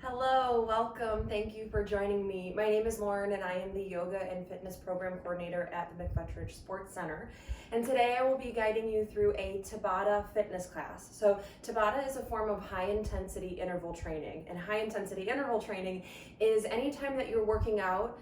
Hello, welcome. Thank you for joining me. My name is Lauren and I am the Yoga and Fitness Program Coordinator at the McFetridge Sports Center. And today I will be guiding you through a Tabata fitness class. So Tabata is a form of high intensity interval training. And high intensity interval training is anytime that you're working out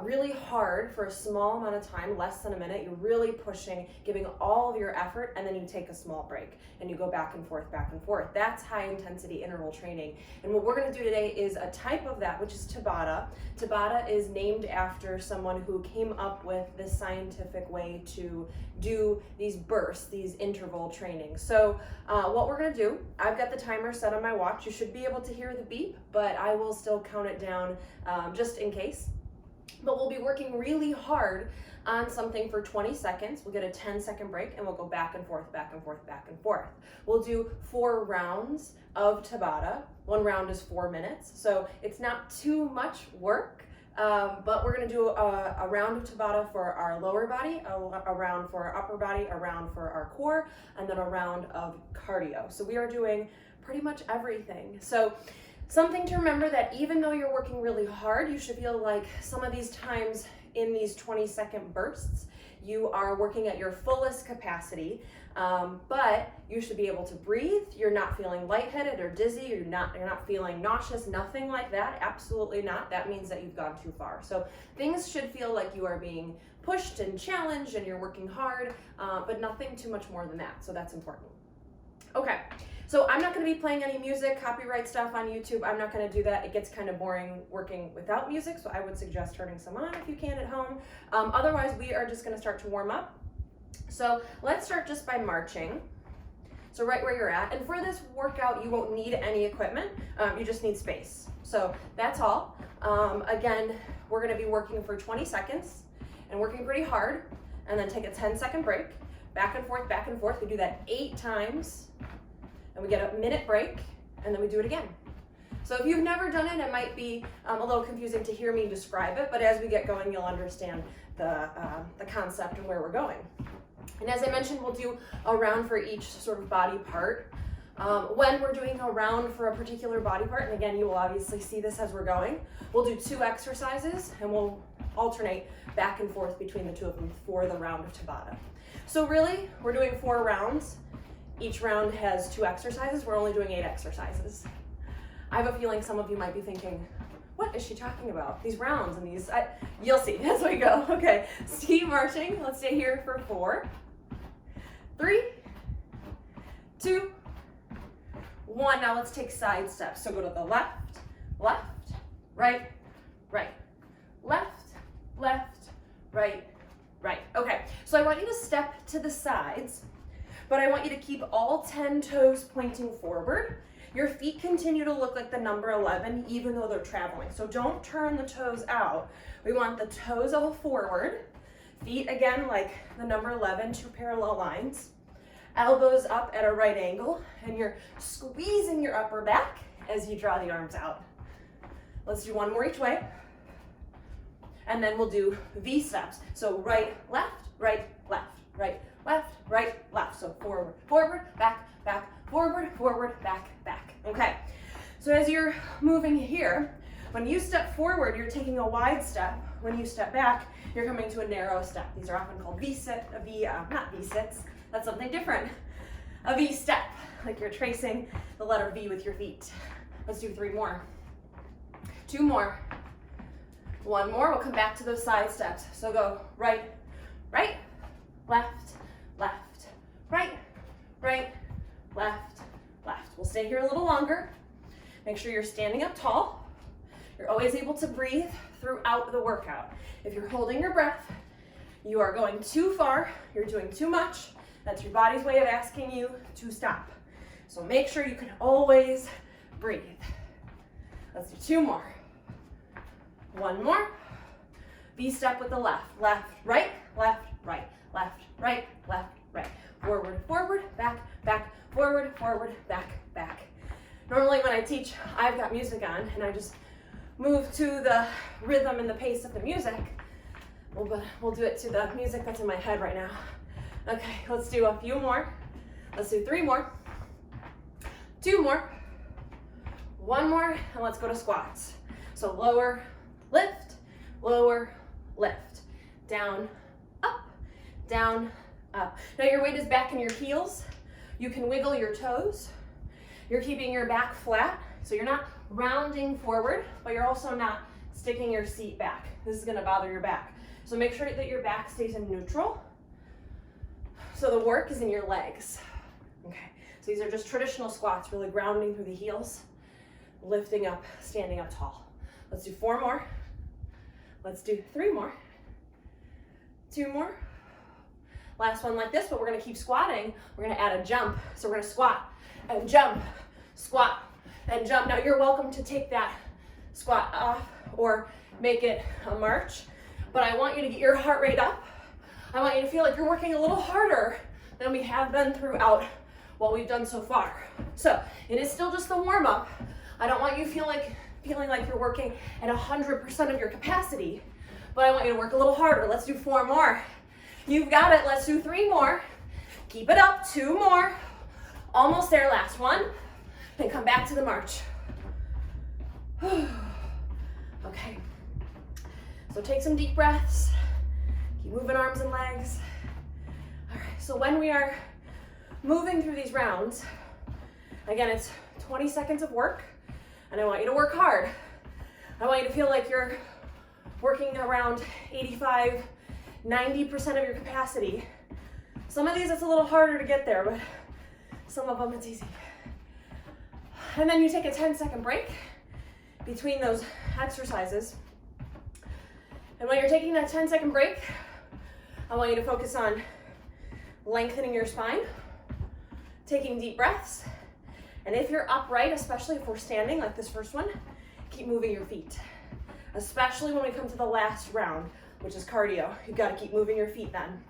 really hard for a small amount of time, less than a minute, you're really pushing, giving all of your effort, and then you take a small break and you go back and forth, back and forth. That's high intensity interval training. And what we're gonna do today is a type of that, which is Tabata. Tabata is named after someone who came up with this scientific way to do these bursts, these interval trainings. So what we're gonna do, I've got the timer set on my watch. You should be able to hear the beep, but I will still count it down just in case. But we'll be working really hard on something for 20 seconds. We'll get a 10-second break and we'll go back and forth, back and forth, back and forth. We'll do 4 rounds of Tabata. 1 round is 4 minutes, so it's not too much work, but we're gonna do a round of Tabata for our lower body, a round for our upper body, a round for our core, and then a round of cardio. So we are doing pretty much everything. So something to remember, that even though you're working really hard, you should feel like some of these times in these 20-second bursts, you are working at your fullest capacity, but you should be able to breathe. You're not feeling lightheaded or dizzy. You're not feeling nauseous, nothing like that. Absolutely not. That means that you've gone too far. So things should feel like you are being pushed and challenged and you're working hard, but nothing too much more than that. So that's important. Okay. So I'm not going to be playing any music, copyright stuff on YouTube. I'm not going to do that. It gets kind of boring working without music, so I would suggest turning some on if you can at home. Otherwise, we are just going to start to warm up. So let's start just by marching. So right where you're at. And for this workout, you won't need any equipment. You just need space. So that's all. Again, we're going to be working for 20 seconds and working pretty hard, and then take a 10-second break. Back and forth, back and forth. We do that 8 times. And we get a minute break, and then we do it again. So if you've never done it, it might be a little confusing to hear me describe it, but as we get going, you'll understand the concept and where we're going. And as I mentioned, we'll do a round for each sort of body part. When we're doing a round for a particular body part, and again, you will obviously see this as we're going, we'll do 2 exercises, and we'll alternate back and forth between the 2 of them for the round of Tabata. So really, we're doing 4 rounds. Each round has 2 exercises. We're only doing 8 exercises. I have a feeling some of you might be thinking, what is she talking about? These rounds and these, you'll see as we go. Okay, keep marching. Let's stay here for 4, 3, 2, 1. Now let's take side steps. So go to the left, left, right, right, left, left, right, right. Okay, so I want you to step to the sides, but I want you to keep all 10 toes pointing forward. Your feet continue to look like the number 11, even though they're traveling. So don't turn the toes out. We want the toes all forward. Feet, again, like the number 11, 2 parallel lines. Elbows up at a right angle, and you're squeezing your upper back as you draw the arms out. Let's do 1 more each way. And then we'll do V steps. So right, left, right, left, right, left, right, left. So forward, forward, back, back, forward, forward, back, back. Okay. So as you're moving here, when you step forward, you're taking a wide step. When you step back, you're coming to a narrow step. These are often called not V-sits. That's something different. A V step, like you're tracing the letter V with your feet. Let's do 3 more. 2 more. 1 more. We'll come back to those side steps. So go right, right, left, left, right, right, left, left. We'll stay here a little longer. Make sure you're standing up tall. You're always able to breathe throughout the workout. If you're holding your breath, you are going too far, you're doing too much. That's your body's way of asking you to stop. So make sure you can always breathe. Let's do 2 more. 1 more. V step with the left, left, right, left, right, left, right, left, right. Forward, forward, back, back, forward, forward, back, back. Normally when I teach, I've got music on and I just move to the rhythm and the pace of the music. We'll do it to the music that's in my head right now. Okay, let's do a few more. Let's do 3 more. 2 more. One more, and let's go to squats. So lower, lift, lower, lift. Down, up, down, up. Now your weight is back in your heels. You can wiggle your toes. You're keeping your back flat, so you're not rounding forward, but you're also not sticking your seat back. This is gonna bother your back. So make sure that your back stays in neutral. So the work is in your legs. Okay, so these are just traditional squats, really grounding through the heels, lifting up, standing up tall. Let's do 4 more. Let's do 3 more. 2 more. Last one like this, but we're gonna keep squatting. We're gonna add a jump. So we're gonna squat and jump, squat and jump. Now you're welcome to take that squat off or make it a march, but I want you to get your heart rate up. I want you to feel like you're working a little harder than we have been throughout what we've done so far. So it is still just the warm up. I don't want you feeling like you're working at 100% of your capacity, but I want you to work a little harder. Let's do 4 more. You've got it. Let's do 3 more. Keep it up. 2 more. Almost there. Last one. Then come back to the march. Okay. So take some deep breaths. Keep moving arms and legs. All right. So when we are moving through these rounds, again, it's 20 seconds of work, and I want you to work hard. I want you to feel like you're working around 85, 90% of your capacity. Some of these it's a little harder to get there, but some of them it's easy. And then you take a 10-second break between those exercises. And when you're taking that 10-second break, I want you to focus on lengthening your spine, taking deep breaths, and if you're upright, especially if we're standing like this first one, keep moving your feet. Especially when we come to the last round, which is cardio. You've got to keep moving your feet then.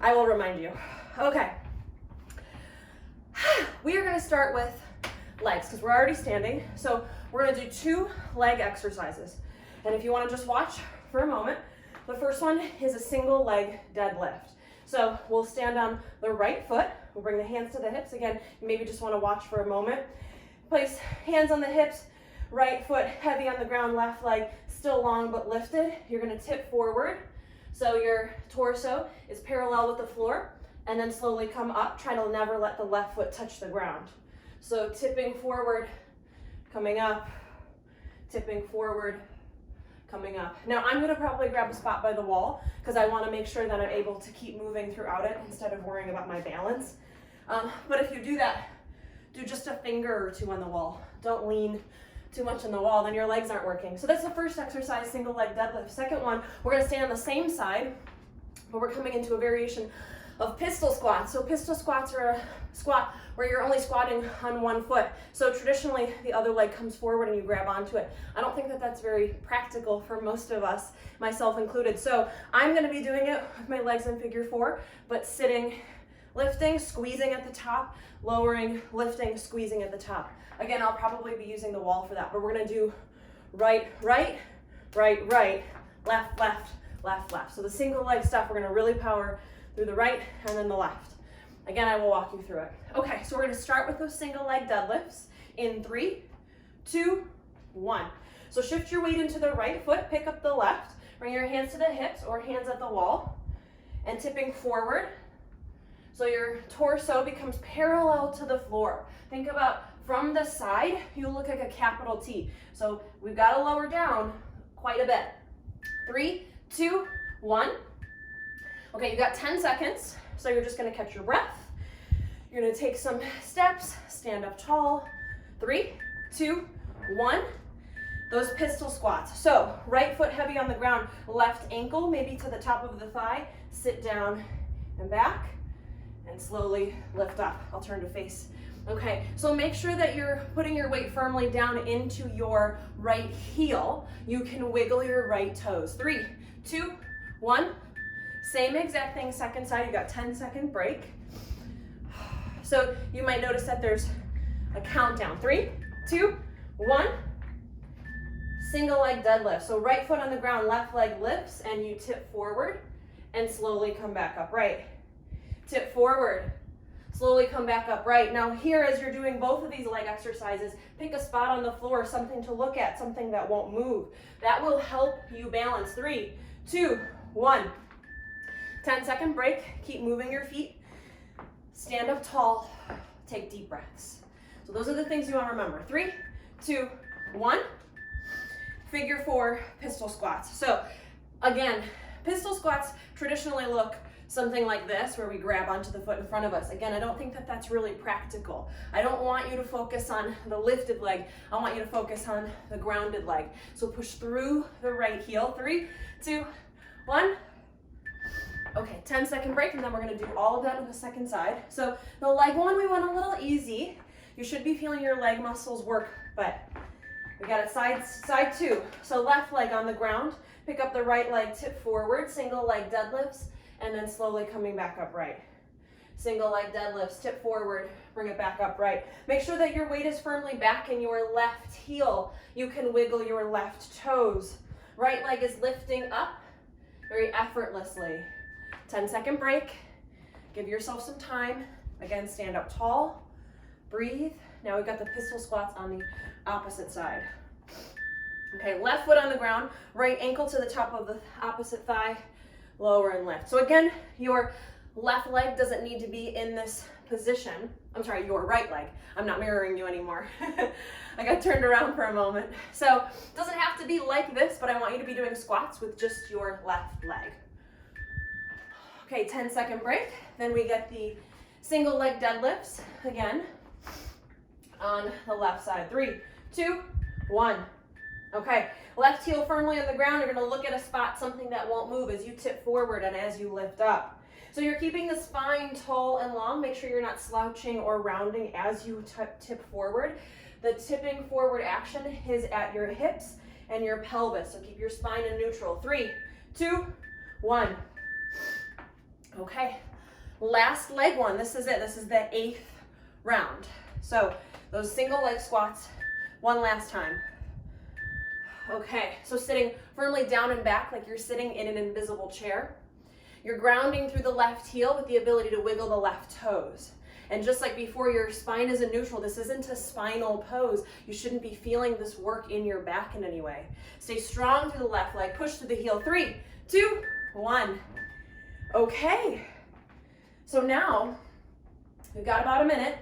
I will remind you. Okay. We are going to start with legs because we're already standing. So we're going to do 2 leg exercises. And if you want to just watch for a moment, the first one is a single leg deadlift. So we'll stand on the right foot. We'll bring the hands to the hips. Again, you maybe just want to watch for a moment. Place hands on the hips, right foot heavy on the ground, left leg still long but lifted. You're going to tip forward. So your torso is parallel with the floor, and then slowly come up. Try to never let the left foot touch the ground. So tipping forward, coming up, tipping forward, coming up. Now I'm gonna probably grab a spot by the wall because I wanna make sure that I'm able to keep moving throughout it instead of worrying about my balance. But if you do that, do just a finger or 2 on the wall. Don't lean too much on the wall, then your legs aren't working. So that's the first exercise, single leg deadlift. Second one, we're gonna stand on the same side, but we're coming into a variation of pistol squats. So pistol squats are a squat where you're only squatting on 1 foot. So traditionally, the other leg comes forward and you grab onto it. I don't think that that's very practical for most of us, myself included. So I'm gonna be doing it with my legs in figure 4, but sitting, lifting, squeezing at the top, lowering, lifting, squeezing at the top. Again, I'll probably be using the wall for that, but we're gonna do right, right, right, right, left, left, left, left. So the single leg stuff, we're gonna really power through the right and then the left. Again, I will walk you through it. Okay, so we're gonna start with those single leg deadlifts in 3, 2, 1. So shift your weight into the right foot, pick up the left, bring your hands to the hips or hands at the wall, and tipping forward. So your torso becomes parallel to the floor. Think about from the side, you look like a capital T. So we've got to lower down quite a bit. 3, 2, 1. Okay, you've got 10 seconds. So you're just gonna catch your breath. You're gonna take some steps, stand up tall. 3, 2, 1. Those pistol squats. So right foot heavy on the ground, left ankle maybe to the top of the thigh, sit down and back, and slowly lift up. I'll turn to face. Okay, so make sure that you're putting your weight firmly down into your right heel. You can wiggle your right toes. 3, 2, 1. Same exact thing, second side. You got 10-second break. So you might notice that there's a countdown. 3, 2, 1. Single leg deadlift. So right foot on the ground, left leg lifts, and you tip forward and slowly come back up. Right. Tip forward. Slowly come back upright. Now here, as you're doing both of these leg exercises, pick a spot on the floor, something to look at, something that won't move. That will help you balance. 3, 2, 1. 10-second break. Keep moving your feet. Stand up tall. Take deep breaths. So those are the things you want to remember. 3, 2, 1. Figure 4 pistol squats. So again, pistol squats traditionally look something like this, where we grab onto the foot in front of us. Again, I don't think that that's really practical. I don't want you to focus on the lifted leg. I want you to focus on the grounded leg. So push through the right heel. 3, 2, 1. Okay, 10-second break, and then we're gonna do all of that on the second side. So the leg one, we went a little easy. You should be feeling your leg muscles work, but we got it side 2. So left leg on the ground, pick up the right leg, tip forward, single leg deadlifts, and then slowly coming back upright. Single leg deadlifts, tip forward, bring it back upright. Make sure that your weight is firmly back in your left heel. You can wiggle your left toes. Right leg is lifting up very effortlessly. 10-second break. Give yourself some time. Again, stand up tall, breathe. Now we've got the pistol squats on the opposite side. Okay, left foot on the ground, right ankle to the top of the opposite thigh, lower and lift. So again, your left leg doesn't need to be in this position. I'm sorry, your right leg. I'm not mirroring you anymore. I got turned around for a moment. So it doesn't have to be like this, but I want you to be doing squats with just your left leg. Okay, 10-second break. Then we get the single leg deadlifts again on the left side. 3, 2, 1. Okay, left heel firmly on the ground. You're gonna look at a spot, something that won't move as you tip forward and as you lift up. So you're keeping the spine tall and long. Make sure you're not slouching or rounding as you tip forward. The tipping forward action is at your hips and your pelvis. So keep your spine in neutral. 3, 2, 1. Okay, last leg one. This is it. This is the 8th round. So those single leg squats, one last time. Okay, so sitting firmly down and back like you're sitting in an invisible chair. You're grounding through the left heel with the ability to wiggle the left toes. And just like before, your spine is in neutral. This isn't a spinal pose. You shouldn't be feeling this work in your back in any way. Stay strong through the left leg. Push through the heel. 3, 2, 1. Okay. So now we've got about a minute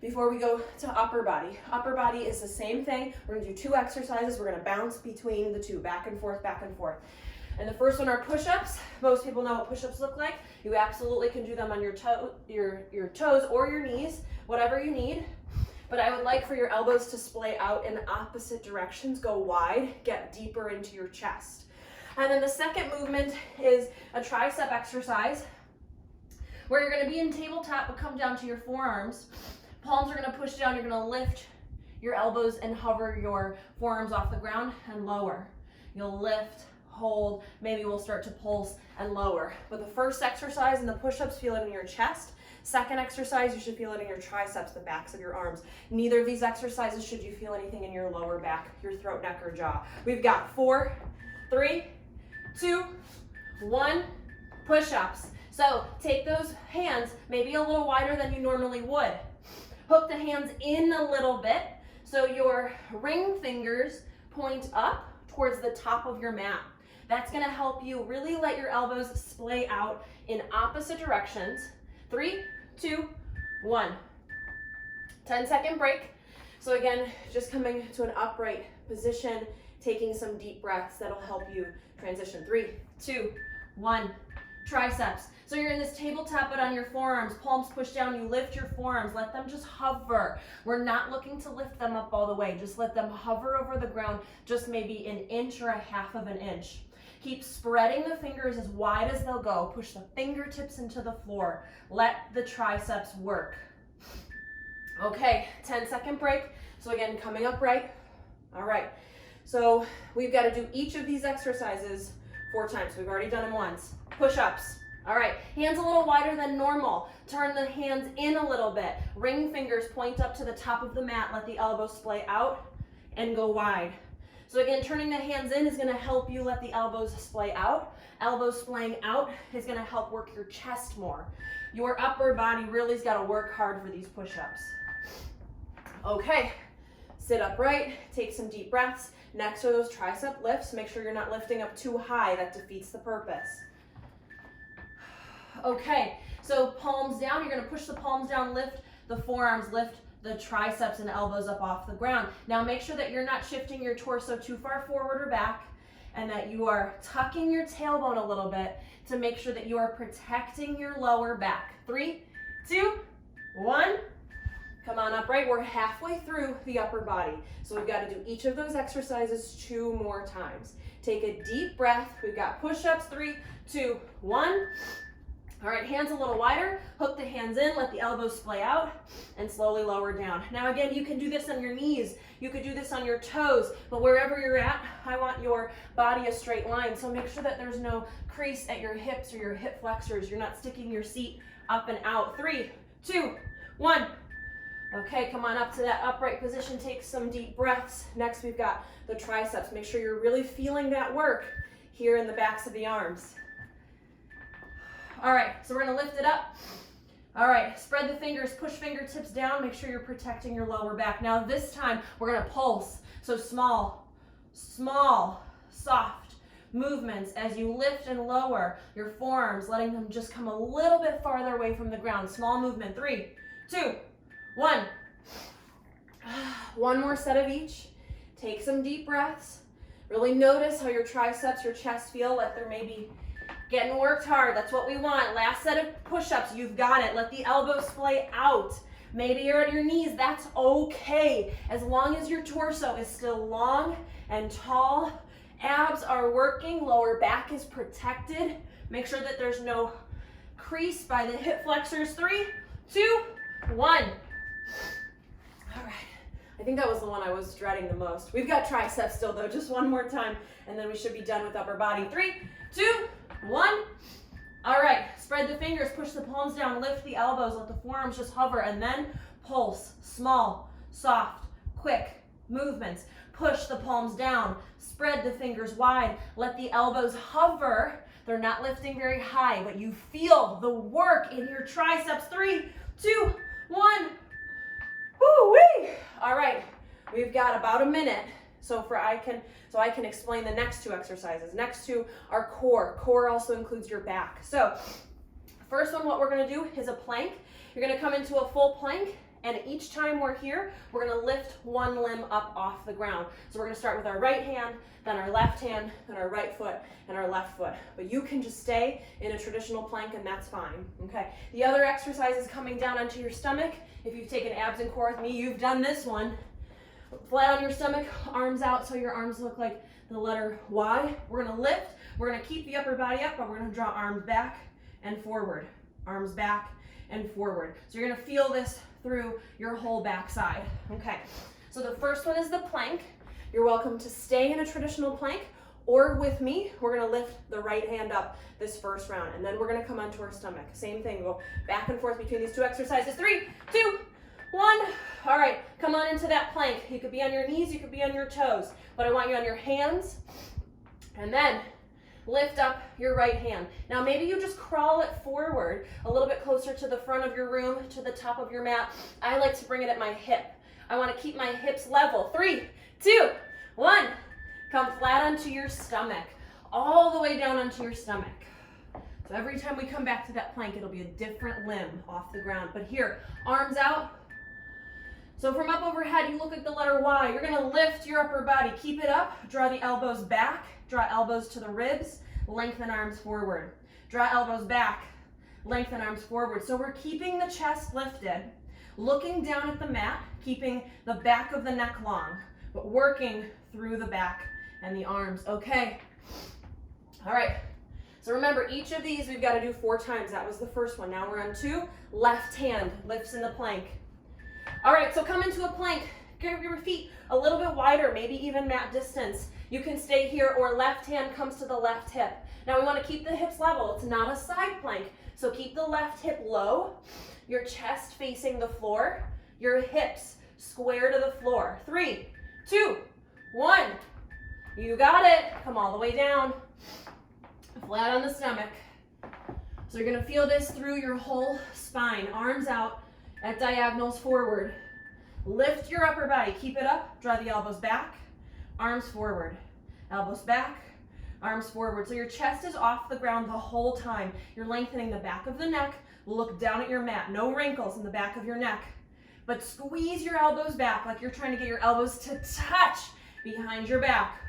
before we go to upper body. Upper body is the same thing. We're gonna do 2 exercises. We're gonna bounce between the 2, back and forth, back and forth. And the first one are push-ups. Most people know what push-ups look like. You absolutely can do them on your toes or your knees, whatever you need. But I would like for your elbows to splay out in opposite directions, go wide, get deeper into your chest. And then the second movement is a tricep exercise where you're gonna be in tabletop but come down to your forearms. Palms are gonna push down, you're gonna lift your elbows and hover your forearms off the ground and lower. You'll lift, hold, maybe we'll start to pulse and lower. But the first exercise in the push-ups, feel it in your chest. Second exercise, you should feel it in your triceps, the backs of your arms. Neither of these exercises should you feel anything in your lower back, your throat, neck, or jaw. We've got 4, 3, 2, 1, push-ups. So take those hands maybe a little wider than you normally would. Hook the hands in a little bit so your ring fingers point up towards the top of your mat. That's gonna help you really let your elbows splay out in opposite directions. 3, 2, 1. 10-second break. So again, just coming to an upright position, taking some deep breaths that'll help you transition. 3, 2, 1. Triceps. So you're in this tabletop but on your forearms, palms push down, you lift your forearms, let them just hover. We're not looking to lift them up all the way, just let them hover over the ground, just maybe an inch or a half of an inch. Keep spreading the fingers as wide as they'll go, push the fingertips into the floor, let the triceps work. Okay, 10-second break. So again, coming up right. All right, so we've got to do each of these exercises 4 times. We've already done them once. Push-ups. All right, hands a little wider than normal. Turn the hands in a little bit. Ring fingers point up to the top of the mat. Let the elbows splay out and go wide. So again, turning the hands in is going to help you let the elbows splay out. Elbows splaying out is going to help work your chest more. Your upper body really's got to work hard for these push-ups. Okay, sit upright, take some deep breaths. Next are those tricep lifts. Make sure you're not lifting up too high. That defeats the purpose. Okay, so palms down. You're going to push the palms down, lift the forearms, lift the triceps and elbows up off the ground. Now make sure that you're not shifting your torso too far forward or back, and that you are tucking your tailbone a little bit to make sure that you are protecting your lower back. 3, 2, 1. Come on upright. We're halfway through the upper body. So we've got to do each of those exercises 2 more times. Take a deep breath. We've got push-ups. 3, 2, 1. All right, hands a little wider. Hook the hands in, let the elbows splay out, and slowly lower down. Now again, you can do this on your knees. You could do this on your toes, but wherever you're at, I want your body a straight line. So make sure that there's no crease at your hips or your hip flexors. You're not sticking your seat up and out. 3, 2, 1. Okay, come on up to that upright position. Take some deep breaths. Next, we've got the triceps. Make sure you're really feeling that work here in the backs of the arms. All right, so we're gonna lift it up. All right, spread the fingers, push fingertips down. Make sure you're protecting your lower back. Now this time, we're gonna pulse. So small, soft movements as you lift and lower your forearms, letting them just come a little bit farther away from the ground. Small movement. 3, 2, 1. One more set of each. Take some deep breaths. Really notice how your triceps, your chest feel, like they're maybe getting worked hard. That's what we want. Last set of push-ups. You've got it. Let the elbows splay out. Maybe you're on your knees. That's okay. As long as your torso is still long and tall, abs are working, lower back is protected. Make sure that there's no crease by the hip flexors. 3, 2, 1. All right. I think that was the one I was dreading the most. We've got triceps still though. Just one more time and then we should be done with upper body. 3, 2, 1. All right. Spread the fingers, push the palms down, lift the elbows, let the forearms just hover, and then pulse. Small, soft, quick movements. Push the palms down, spread the fingers wide, let the elbows hover. They're not lifting very high, but you feel the work in your triceps. 3, 2, 1. Woo-wee! All right, we've got about a minute. So I can explain the next 2 exercises. Next 2 are core. Core also includes your back. So first one, what we're gonna do is a plank. You're gonna come into a full plank, and each time we're here, we're gonna lift one limb up off the ground. So we're gonna start with our right hand, then our left hand, then our right foot, and our left foot. But you can just stay in a traditional plank and that's fine, okay? The other exercise is coming down onto your stomach. If you've taken abs and core with me, you've done this one. Flat on your stomach, arms out so your arms look like the letter Y. We're gonna lift, we're gonna keep the upper body up, but we're gonna draw arms back and forward. Arms back and forward. So you're gonna feel this through your whole backside. Okay, so the first one is the plank. You're welcome to stay in a traditional plank, or with me, we're gonna lift the right hand up this first round, and then we're gonna come onto our stomach. Same thing, go back and forth between these 2 exercises. 3, 2, 1. All right, come on into that plank. You could be on your knees, you could be on your toes, but I want you on your hands, and then lift up your right hand. Now maybe you just crawl it forward a little bit closer to the front of your room, to the top of your mat. I like to bring it at my hip. I want to keep my hips level. 3, 2, 1. Come flat onto your stomach, all the way down onto your stomach. So every time we come back to that plank, it'll be a different limb off the ground. But here, arms out. So from up overhead, you look like the letter Y. You're gonna lift your upper body. Keep it up, draw the elbows back, draw elbows to the ribs, lengthen arms forward. Draw elbows back, lengthen arms forward. So we're keeping the chest lifted, looking down at the mat, keeping the back of the neck long, but working through the back and the arms. Okay, all right. So remember, each of these we've got to do 4 times. That was the first one. Now we're on 2. Left hand lifts in the plank. All right, so come into a plank. Get your feet a little bit wider, maybe even mat distance. You can stay here, or left hand comes to the left hip. Now we want to keep the hips level. It's not a side plank, so keep the left hip low, your chest facing the floor, your hips square to the floor. 3, 2, 1. You got it. Come all the way down. Flat on the stomach. So you're gonna feel this through your whole spine. Arms out at diagonals forward. Lift your upper body, keep it up, draw the elbows back, arms forward, elbows back, arms forward. So your chest is off the ground the whole time. You're lengthening the back of the neck, look down at your mat, no wrinkles in the back of your neck, but squeeze your elbows back like you're trying to get your elbows to touch behind your back.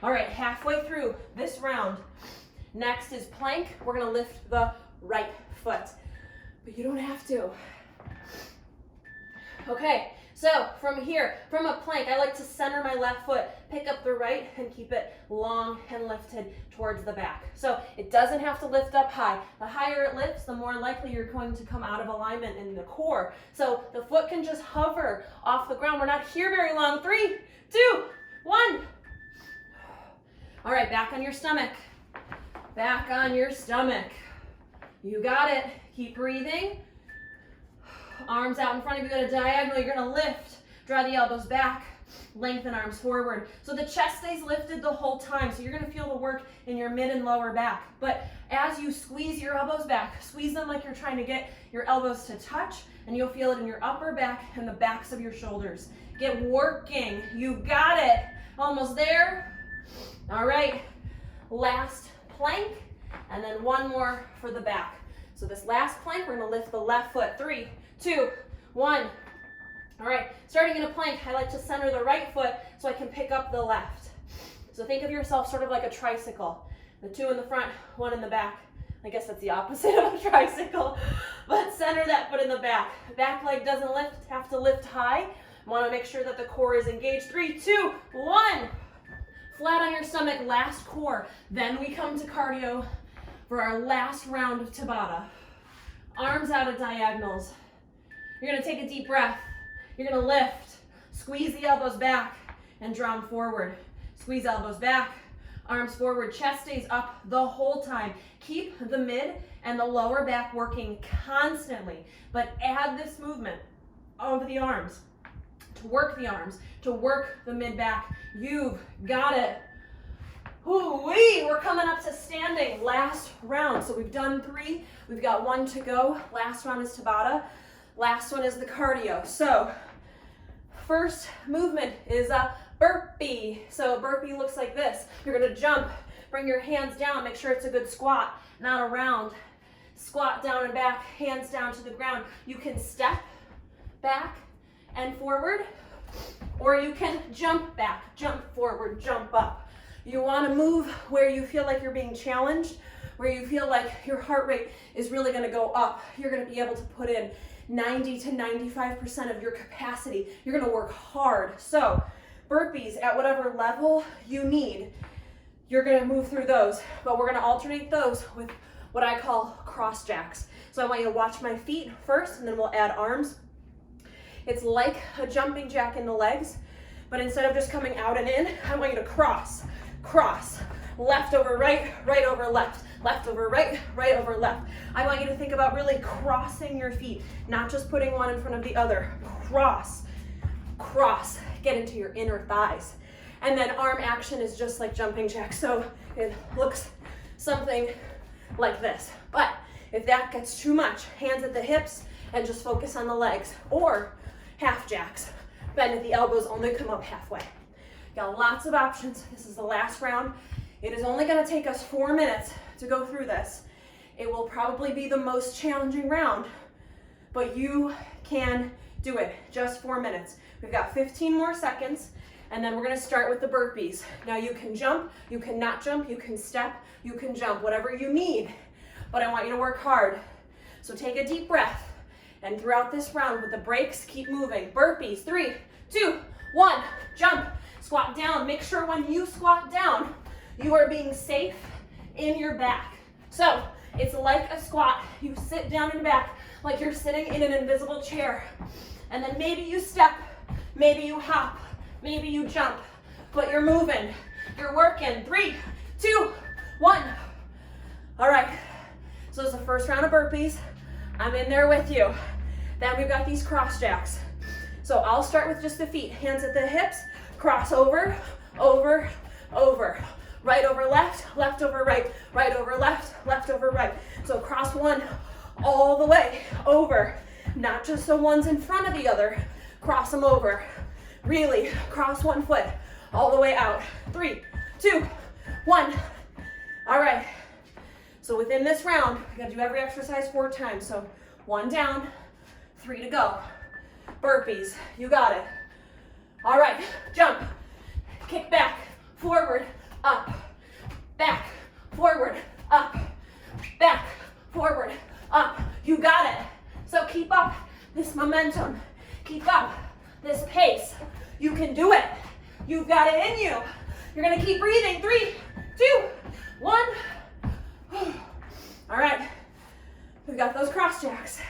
All right, halfway through this round. Next is plank. We're gonna lift the right foot, but you don't have to. Okay, so from here, from a plank, I like to center my left foot, pick up the right, and keep it long and lifted towards the back. So it doesn't have to lift up high. The higher it lifts, the more likely you're going to come out of alignment in the core. So the foot can just hover off the ground. We're not here very long. 3, 2, 1. All right, back on your stomach. Back on your stomach. You got it. Keep breathing. Arms out in front of you at a diagonal. You're gonna lift. Draw the elbows back. Lengthen arms forward. So the chest stays lifted the whole time. So you're gonna feel the work in your mid and lower back. But as you squeeze your elbows back, squeeze them like you're trying to get your elbows to touch, and you'll feel it in your upper back and the backs of your shoulders. Get working. You got it. Almost there. All right. Last plank, and then one more for the back. So this last plank, we're gonna lift the left foot. 3, 2, 1. All right, starting in a plank, I like to center the right foot so I can pick up the left. So think of yourself sort of like a tricycle. The 2 in the front, 1 in the back. I guess that's the opposite of a tricycle, but center that foot in the back. Back leg doesn't have to lift high. Want to make sure that the core is engaged. 3, 2, 1. Flat on your stomach, last core. Then we come to cardio for our last round of Tabata. Arms out at diagonals. You're gonna take a deep breath. You're gonna lift, squeeze the elbows back, and draw them forward. Squeeze elbows back, arms forward, chest stays up the whole time. Keep the mid and the lower back working constantly, but add this movement of the arms, to work the arms, to work the mid back. You've got it. Ooh-wee, we're coming up to standing, last round. So we've done 3, we've got 1 to go. Last round is Tabata. Last one is the cardio. So first movement is a burpee. So a burpee looks like this. You're gonna jump, bring your hands down, make sure it's a good squat, not around. Squat down and back, hands down to the ground. You can step back and forward, or you can jump back, jump forward, jump up. You want to move where you feel like you're being challenged, where you feel like your heart rate is really going to go up. You're going to be able to put in 90 to 95% of your capacity. You're going to work hard. So burpees at whatever level you need, you're going to move through those, but we're going to alternate those with what I call cross jacks. So I want you to watch my feet first, and then we'll add arms. It's like a jumping jack in the legs, but instead of just coming out and in, I want you to cross, left over right, right over left, left over right, right over left. I want you to think about really crossing your feet, not just putting one in front of the other. Cross, get into your inner thighs. And then arm action is just like jumping jack. So it looks something like this. But if that gets too much, hands at the hips and just focus on the legs. Or half jacks, bend at the elbows, only come up halfway. Got lots of options. This is the last round. It is only gonna take us 4 minutes to go through this. It will probably be the most challenging round, but you can do it. Just 4 minutes. We've got 15 more seconds, and then we're gonna start with the burpees. Now you can jump, you can not jump, you can step, you can jump, whatever you need, but I want you to work hard. So take a deep breath. And throughout this round with the breaks, keep moving. Burpees, 3, 2, 1, jump, squat down. Make sure when you squat down, you are being safe in your back. So it's like a squat. You sit down in back like you're sitting in an invisible chair. And then maybe you step, maybe you hop, maybe you jump, but you're moving, you're working. 3, 2, 1. All right, so it's the first round of burpees. I'm in there with you. Then we've got these cross jacks. So I'll start with just the feet, hands at the hips, cross over, over, over, right over left, left over right, right over left, left over right. So cross one all the way over, not just the ones in front of the other, cross them over. Really cross one foot all the way out. 3, 2, 1. All right. So within this round, we gotta do every exercise 4 times. So 1 down, 3 to go. Burpees, you got it. All right, jump, kick back, forward, up, back, forward, up, back, forward, up. You got it. So keep up this momentum. Keep up this pace. You can do it. You've got it in you. You're gonna keep breathing. 3, 2, 1. All right, we've got those cross jacks.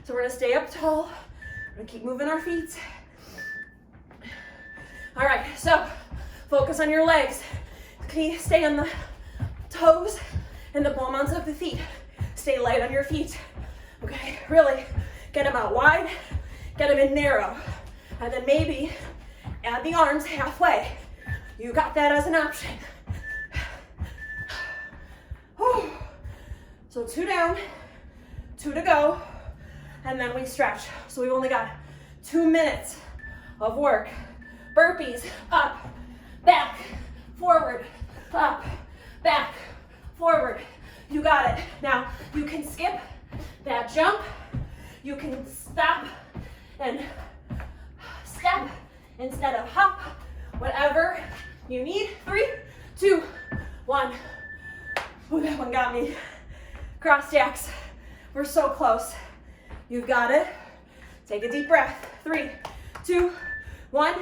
So we're gonna stay up tall. We're gonna keep moving our feet. All right, so focus on your legs. Stay on the toes and the ball-mounts of the feet. Stay light on your feet. Okay, really get them out wide, get them in narrow, and then maybe add the arms halfway. You got that as an option. Whew. So 2 down, 2 to go, and then we stretch. So we've only got 2 minutes of work. Burpees, up, back, forward, up, back, forward. You got it. Now, you can skip that jump. You can stop and step instead of hop. Whatever you need. 3, 2, 1. Ooh, that one got me. Cross jacks. We're so close. You've got it. Take a deep breath. 3, 2, 1.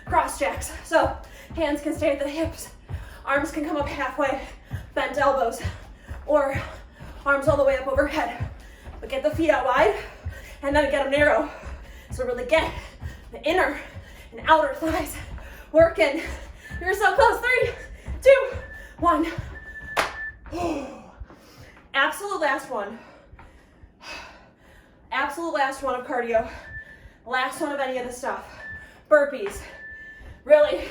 Cross jacks. So hands can stay at the hips. Arms can come up halfway. Bent elbows. Or arms all the way up overhead. But get the feet out wide and then get them narrow. So really get the inner and outer thighs working. You're so close. 3, 2, 1. Absolute last one. Absolute last one of cardio. Last one of any of the stuff. Burpees. Really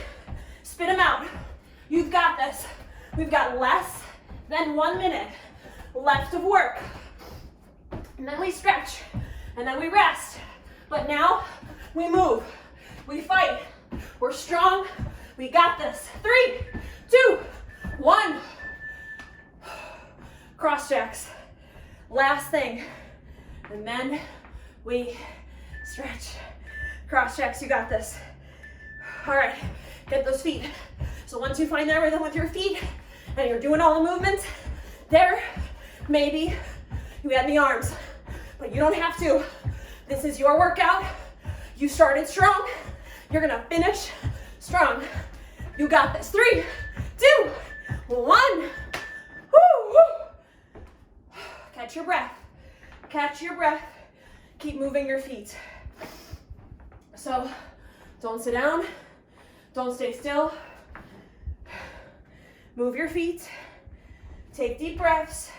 spit them out. You've got this. We've got less than 1 minute left of work. And then we stretch. And then we rest. But now we move. We fight. We're strong. We got this. 3, 2, 1. Cross jacks. Last thing. And then we stretch. Cross jacks, you got this. All right, get those feet. So once you find that rhythm with your feet and you're doing all the movements, there, maybe you add the arms, but you don't have to. This is your workout. You started strong. You're gonna finish strong. You got this. 3, 2, 1. Woo, woo. Catch your breath. Catch your breath. Keep moving your feet. So don't sit down. Don't stay still. Move your feet. Take deep breaths.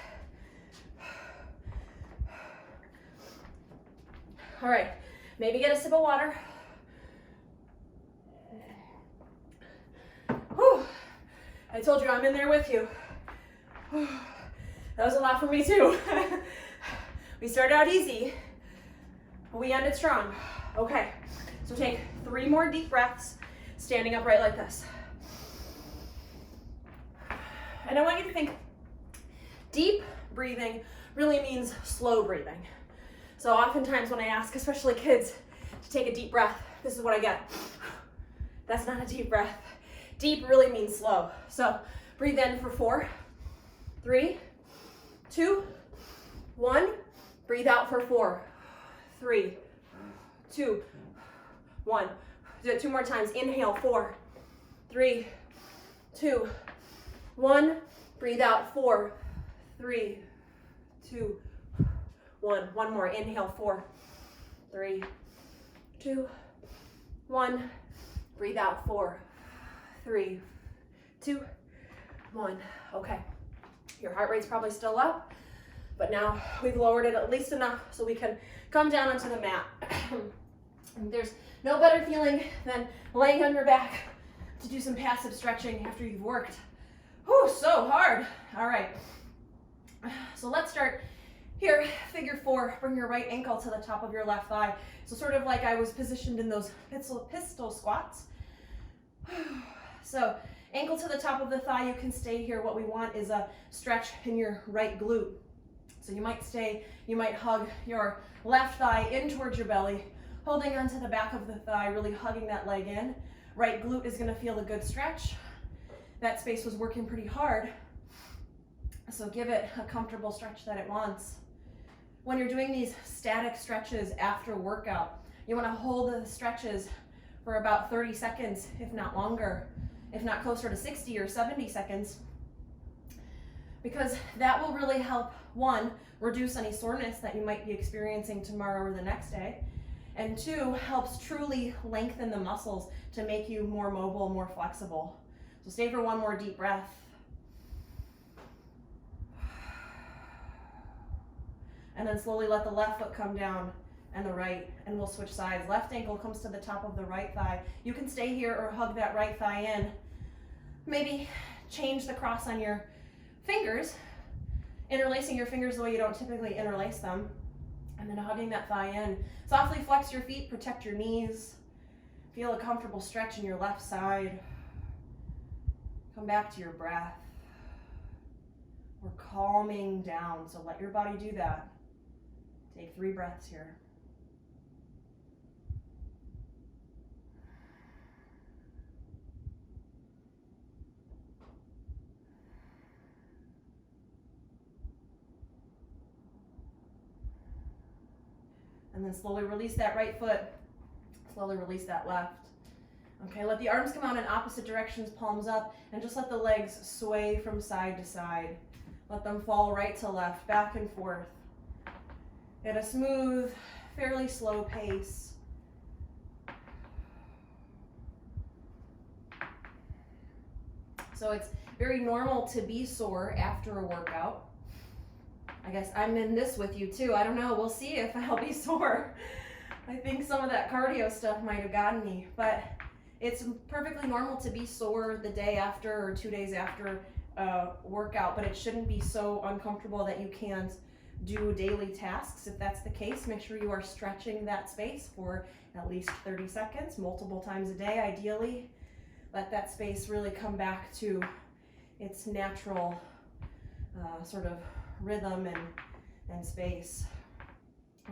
All right, maybe get a sip of water. Whew. I told you I'm in there with you. Whew. That was a lot for me too. We started out easy, but we ended strong. Okay, so take 3 more deep breaths, standing upright like this. And I want you to think deep breathing really means slow breathing. So oftentimes when I ask, especially kids, to take a deep breath, this is what I get. That's not a deep breath. Deep really means slow. So breathe in for 4, 3, 2, 1. Breathe out for 4, 3, 2, 1. Do it 2 more times. Inhale, 4, 3, 2, 1. Breathe out, 4, 3, 2, 1. One more. Inhale, 4, 3, 2, 1. Breathe out, 4, 3, 2, 1. Okay. Your heart rate's probably still up, but now we've lowered it at least enough so we can come down onto the mat. There's no better feeling than laying on your back to do some passive stretching after you've worked Whew, so hard. All right. So let's start here, figure 4. Bring your right ankle to the top of your left thigh. So sort of like I was positioned in those pistol squats. So ankle to the top of the thigh, you can stay here. What we want is a stretch in your right glute. So you might hug your left thigh in towards your belly, holding onto the back of the thigh, really hugging that leg in. Right glute is gonna feel a good stretch. That space was working pretty hard, so give it a comfortable stretch that it wants. When you're doing these static stretches after workout, you wanna hold the stretches for about 30 seconds, if not longer, if not closer to 60 or 70 seconds, because that will really help, 1, reduce any soreness that you might be experiencing tomorrow or the next day, and 2, helps truly lengthen the muscles to make you more mobile, more flexible. So stay for 1 more deep breath. And then slowly let the left foot come down and the right, and we'll switch sides. Left ankle comes to the top of the right thigh. You can stay here or hug that right thigh in. Maybe change the cross on your fingers, interlacing your fingers the way you don't typically interlace them, and then hugging that thigh in. Softly flex your feet, protect your knees. Feel a comfortable stretch in your left side. Come back to your breath. We're calming down, so let your body do that. Take 3 breaths here. And then slowly release that right foot. Slowly release that left. Okay, let the arms come out in opposite directions, palms up, and just let the legs sway from side to side. Let them fall right to left, back and forth. At a smooth, fairly slow pace. So it's very normal to be sore after a workout. I guess I'm in this with you too. I don't know, we'll see if I'll be sore. I think some of that cardio stuff might have gotten me, but it's perfectly normal to be sore the day after or 2 days after a workout, but it shouldn't be so uncomfortable that you can't do daily tasks. If that's the case, make sure you are stretching that space for at least 30 seconds, multiple times a day, ideally. Let that space really come back to its natural sort of rhythm and space.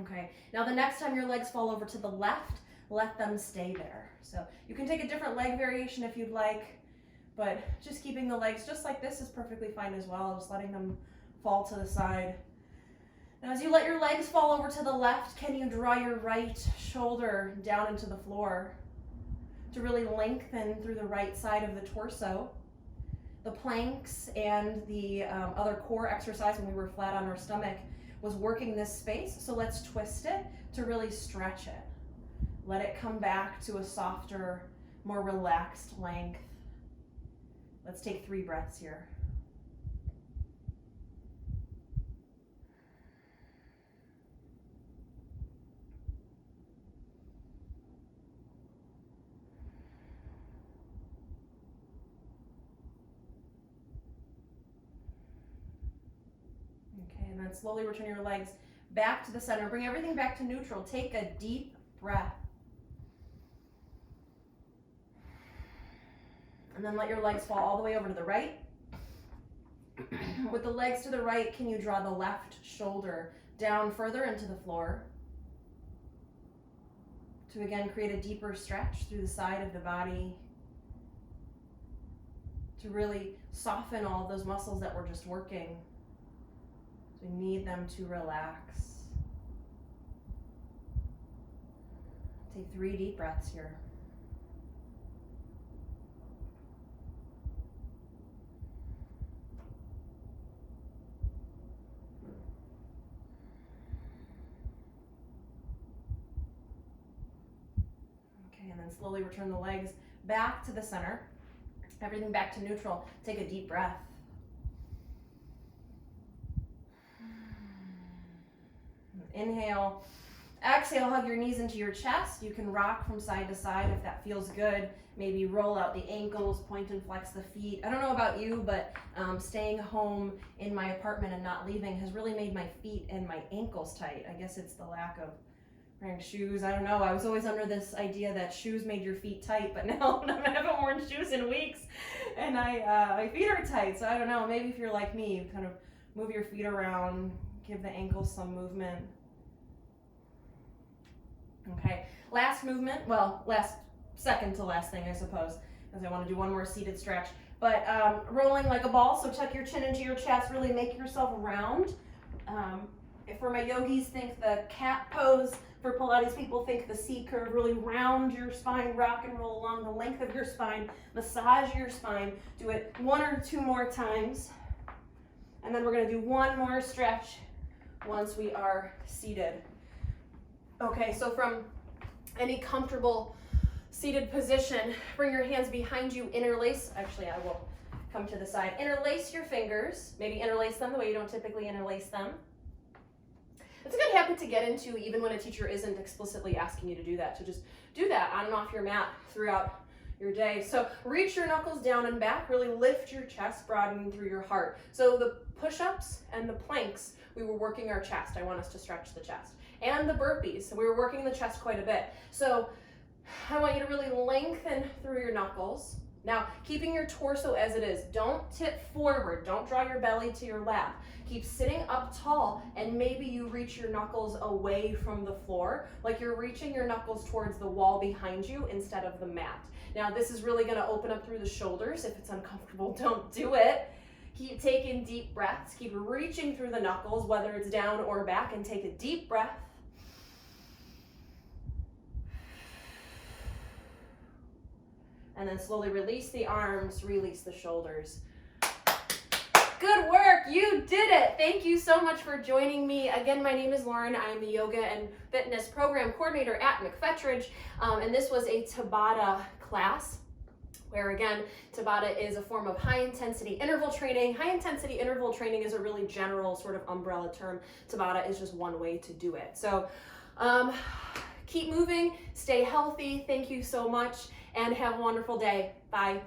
Okay, now the next time your legs fall over to the left, let them stay there. So you can take a different leg variation if you'd like, but just keeping the legs just like this is perfectly fine as well, just letting them fall to the side. Now as you let your legs fall over to the left, can you draw your right shoulder down into the floor to really lengthen through the right side of the torso? The planks and the other core exercise when we were flat on our stomach was working this space, so let's twist it to really stretch it. Let it come back to a softer, more relaxed length. Let's take 3 breaths here. Okay, and then slowly return your legs back to the center. Bring everything back to neutral. Take a deep breath. And then let your legs fall all the way over to the right. With the legs to the right, can you draw the left shoulder down further into the floor to again create a deeper stretch through the side of the body to really soften all of those muscles that we're just working. So we need them to relax. Take 3 deep breaths here. Okay, and then slowly return the legs back to the center. Everything back to neutral. Take a deep breath. Inhale Exhale, hug your knees into your chest. You can rock from side to side if that feels good. Maybe roll out the ankles, point and flex the feet. I don't know about you, but staying home in my apartment and not leaving has really made my feet and my ankles tight. I guess it's the lack of wearing shoes. I don't know. I was always under this idea that shoes made your feet tight, but now I haven't worn shoes in weeks and my feet are tight. So I don't know. Maybe if you're like me, you kind of move your feet around, give the ankles some movement. Okay, last movement, well, second to last thing, I suppose, because I want to do one more seated stretch, but rolling like a ball, so tuck your chin into your chest, really make yourself round. For my yogis, think the cat pose. For Pilates people, think the C curve. Really round your spine, rock and roll along the length of your spine, massage your spine. Do it 1 or 2 more times, and then we're going to do one more stretch once we are seated. Okay, so from any comfortable seated position, bring your hands behind you, interlace. Actually, I will come to the side. Interlace your fingers. Maybe interlace them the way you don't typically interlace them. It's a good habit to get into even when a teacher isn't explicitly asking you to do that, to just do that on and off your mat throughout your day. So reach your knuckles down and back, really lift your chest, broadening through your heart. So the push-ups and the planks, we were working our chest. I want us to stretch the chest. And the burpees, we were working the chest quite a bit. So I want you to really lengthen through your knuckles. Now, keeping your torso as it is. Don't tip forward. Don't draw your belly to your lap. Keep sitting up tall, and maybe you reach your knuckles away from the floor, like you're reaching your knuckles towards the wall behind you instead of the mat. Now, this is really going to open up through the shoulders. If it's uncomfortable, don't do it. Keep taking deep breaths. Keep reaching through the knuckles, whether it's down or back, and take a deep breath. And then slowly release the arms, release the shoulders. Good work, you did it. Thank you so much for joining me. Again, my name is Lauren. I'm the yoga and fitness program coordinator at McFetridge, and this was a Tabata class, where again, Tabata is a form of high-intensity interval training. High-intensity interval training is a really general sort of umbrella term. Tabata is just one way to do it. So keep moving, stay healthy. Thank you so much, and have a wonderful day. Bye.